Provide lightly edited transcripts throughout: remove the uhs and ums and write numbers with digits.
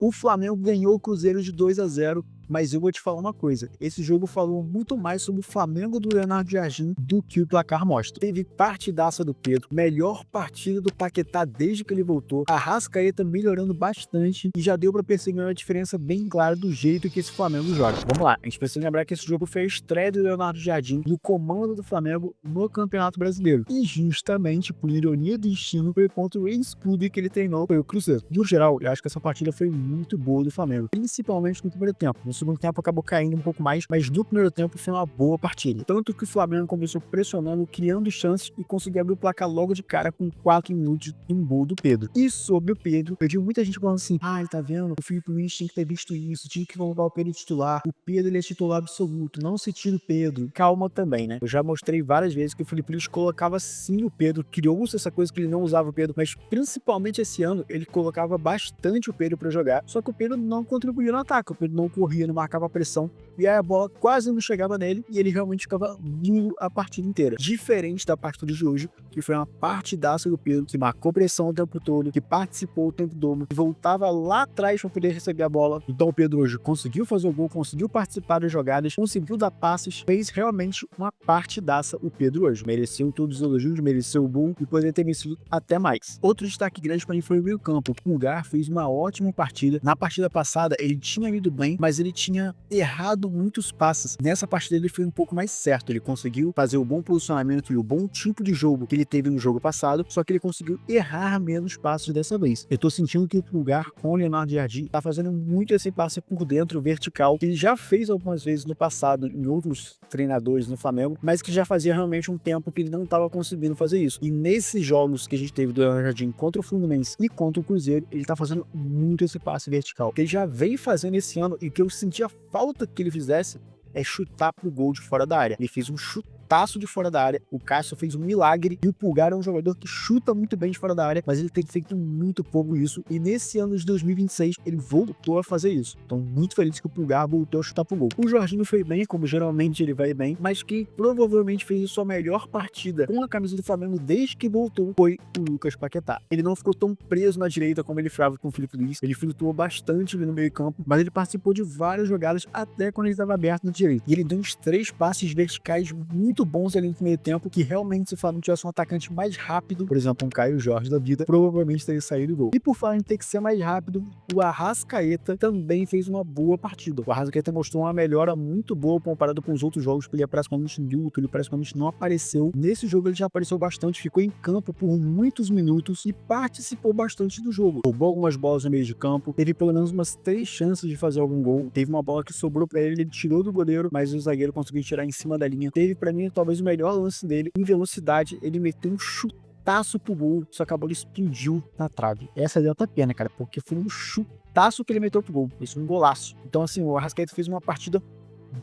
O Flamengo ganhou o Cruzeiro de 2-0, mas eu vou te falar uma coisa, esse jogo falou muito mais sobre o Flamengo do Leonardo Jardim do que o placar mostra. Teve partidaça do Pedro, melhor partida do Paquetá desde que ele voltou, a Arrascaeta melhorando bastante e já deu pra perceber uma diferença bem clara do jeito que esse Flamengo joga. Vamos lá, a gente precisa lembrar que esse jogo foi a estreia do Leonardo Jardim no comando do Flamengo no Campeonato Brasileiro. E justamente, por ironia do destino, foi contra o ex-clube que ele treinou, foi o Cruzeiro. No geral, eu acho que essa partida foi muito boa do Flamengo, principalmente no primeiro tempo. No segundo tempo acabou caindo um pouco mais, mas no primeiro tempo foi uma boa partida. Tanto que o Flamengo começou pressionando, criando chances e conseguiu abrir o placar logo de cara com 4 minutos em um gol do Pedro. E sobre o Pedro, eu vi muita gente falando assim, ele tá vendo? O Felipe Luiz tinha que ter visto isso, tinha que colocar o Pedro titular. O Pedro, ele é titular absoluto, não se tira o Pedro. Calma também, né? Eu já mostrei várias vezes que o Felipe Luiz colocava sim o Pedro, criou-se essa coisa que ele não usava o Pedro, mas principalmente esse ano, ele colocava bastante o Pedro pra jogar, só que o Pedro não contribuía no ataque, o Pedro não corria, não marcava pressão, e aí a bola quase não chegava nele, e ele realmente ficava nulo a partida inteira. Diferente da partida de hoje, que foi uma partidaça do Pedro, que marcou pressão o tempo todo, que participou o tempo todo, que voltava lá atrás para poder receber a bola. Então o Pedro hoje conseguiu fazer o gol, conseguiu participar das jogadas, conseguiu dar passes, fez realmente uma partidaça o Pedro hoje. Mereceu todos os elogios, mereceu o gol e poderia ter vencido até mais. Outro destaque grande para mim foi o meio campo. O Pulgar fez uma ótima partida. Na partida passada ele tinha ido bem, mas ele tinha errado muitos passes. Nessa partida ele foi um pouco mais certo. Ele conseguiu fazer o bom posicionamento e o bom tipo de jogo que ele teve no jogo passado, só que ele conseguiu errar menos passes dessa vez. Eu tô sentindo que o Pulgar com o Leonardo Jardim tá fazendo muito esse passe por dentro vertical, que ele já fez algumas vezes no passado em outros treinadores no Flamengo, mas que já fazia realmente um tempo que ele não estava conseguindo fazer isso. E nesses jogos que a gente teve do Leonardo Jardim contra o Fluminense e contra o Cruzeiro, ele tá fazendo muito esse passe vertical, que ele já vem fazendo esse ano e que eu sentia falta que ele fizesse é chutar pro gol de fora da área. Ele fez um chutaço de fora da área, o Cássio fez um milagre, e o Pulgar é um jogador que chuta muito bem de fora da área, mas ele tem feito muito pouco isso, e nesse ano de 2026 ele voltou a fazer isso. Então muito feliz que o Pulgar voltou a chutar pro gol. O Jorginho foi bem, como geralmente ele vai bem, mas quem provavelmente fez sua melhor partida com a camisa do Flamengo desde que voltou foi o Lucas Paquetá. Ele não ficou tão preso na direita como ele ficava com o Felipe Luiz, ele flutuou bastante ali no meio campo, mas ele participou de várias jogadas até quando ele estava aberto no direito. E ele deu uns 3 passes verticais muito bons ali no meio tempo, que realmente, se o Flamengo tivesse um atacante mais rápido, por exemplo, um Caio Jorge da vida, provavelmente teria saído do gol. E por falar em ter que ser mais rápido, o Arrascaeta também fez uma boa partida. O Arrascaeta mostrou uma melhora muito boa comparado com os outros jogos, porque ele praticamente neutro, ele praticamente não apareceu. Nesse jogo ele já apareceu bastante, ficou em campo por muitos minutos e participou bastante do jogo. Roubou algumas bolas no meio de campo, teve pelo menos umas 3 chances de fazer algum gol. Teve uma bola que sobrou pra ele, ele tirou do goleiro, mas o zagueiro conseguiu tirar em cima da linha. Teve pra mim talvez o melhor lance dele, em velocidade, ele meteu um chutaço pro gol, só que a bola explodiu na trave. Essa deu até pena, cara, porque foi um chutaço que ele meteu pro gol, isso é um golaço. Então assim, o Arrascaeta fez uma partida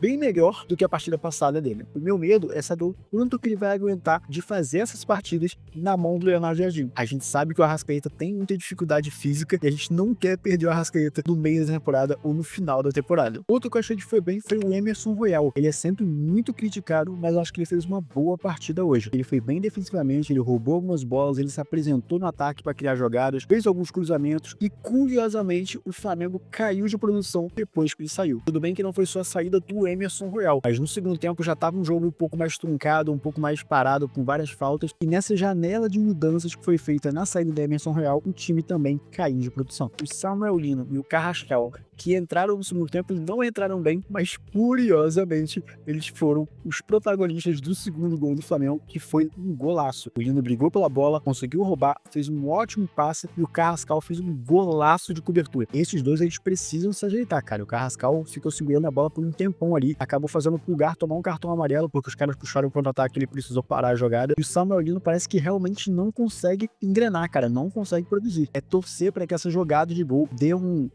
bem melhor do que a partida passada dele. O meu medo é saber o quanto que ele vai aguentar de fazer essas partidas na mão do Leonardo Jardim. A gente sabe que o Arrascaeta tem muita dificuldade física e a gente não quer perder o Arrascaeta no meio da temporada ou no final da temporada. Outro que eu achei que foi bem foi o Emerson Royal. Ele é sempre muito criticado, mas eu acho que ele fez uma boa partida hoje. Ele foi bem defensivamente, ele roubou algumas bolas, ele se apresentou no ataque para criar jogadas, fez alguns cruzamentos e, curiosamente, o Flamengo caiu de produção depois que ele saiu. Tudo bem que não foi só a saída do Emerson Royal, mas no segundo tempo já estava um jogo um pouco mais truncado, um pouco mais parado, com várias faltas, e nessa janela de mudanças que foi feita na saída do Emerson Royal, o time também caiu de produção. O Samuel Lino e o Carrascal, que entraram no segundo tempo, eles não entraram bem, mas curiosamente eles foram os protagonistas do segundo gol do Flamengo, que foi um golaço. O Lino brigou pela bola, conseguiu roubar, fez um ótimo passe e o Carrascal fez um golaço de cobertura. Esses dois eles precisam se ajeitar, cara. O Carrascal ficou segurando a bola por um tempão ali, acabou fazendo o Pulgar tomar um cartão amarelo porque os caras puxaram o contra-ataque, ele precisou parar a jogada. E o Samuel Lino parece que realmente não consegue engrenar, cara, não consegue produzir. É torcer para que essa jogada de gol dê um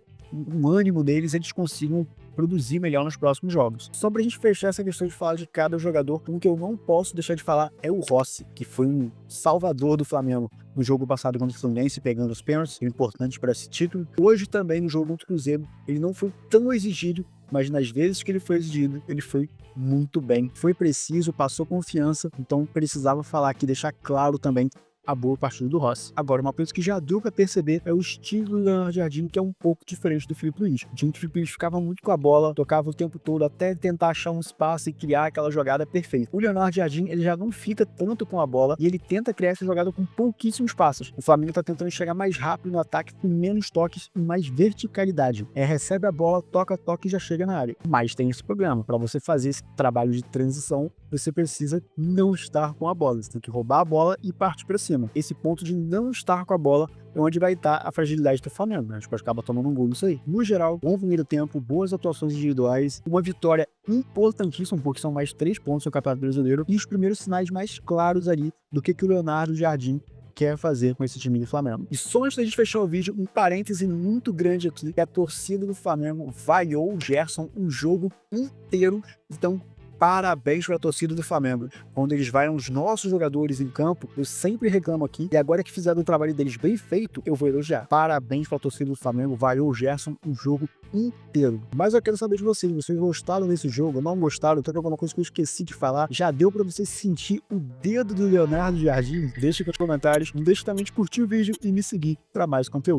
ânimo deles, eles consigam produzir melhor nos próximos jogos. Só pra gente fechar essa questão de falar de cada jogador, um que eu não posso deixar de falar é o Rossi, que foi um salvador do Flamengo no jogo passado contra o Fluminense, pegando os pênaltis, importante para esse título. Hoje também, no jogo contra o Cruzeiro, ele não foi tão exigido, mas nas vezes que ele foi exigido, ele foi muito bem. Foi preciso, passou confiança, então precisava falar aqui, deixar claro também a boa partida do Rossi. Agora, uma coisa que já deu pra perceber é o estilo do Leonardo Jardim, que é um pouco diferente do Filipe Luís. O time do Filipe Luís ficava muito com a bola, tocava o tempo todo até tentar achar um espaço e criar aquela jogada perfeita. O Leonardo Jardim, ele já não fica tanto com a bola e ele tenta criar essa jogada com pouquíssimos passos. O Flamengo tá tentando chegar mais rápido no ataque, com menos toques e mais verticalidade. Recebe a bola, toca e já chega na área. Mas tem esse problema, para você fazer esse trabalho de transição, você precisa não estar com a bola, você tem que roubar a bola e partir para cima. Esse ponto de não estar com a bola é onde vai estar a fragilidade do Flamengo, né? A gente pode acabar tomando um gol nisso aí. No geral, bom primeiro tempo, boas atuações individuais, uma vitória importantíssima, porque são mais 3 pontos no Campeonato Brasileiro, e os primeiros sinais mais claros ali do que o Leonardo Jardim quer fazer com esse time do Flamengo. E só antes da gente fechar o vídeo, um parêntese muito grande aqui, que a torcida do Flamengo vaiou o Gerson um jogo inteiro. Então, parabéns para a torcida do Flamengo. Quando eles vaiam os nossos jogadores em campo, eu sempre reclamo aqui, e agora que fizeram o trabalho deles bem feito, eu vou elogiar. Parabéns para a torcida do Flamengo, vaiou o Gerson um jogo inteiro. Mas eu quero saber de vocês gostaram desse jogo, não gostaram, tem alguma coisa que eu esqueci de falar? Já deu para você sentir o dedo do Leonardo Jardim? Deixa aqui nos comentários, não deixe também de curtir o vídeo e me seguir para mais conteúdo.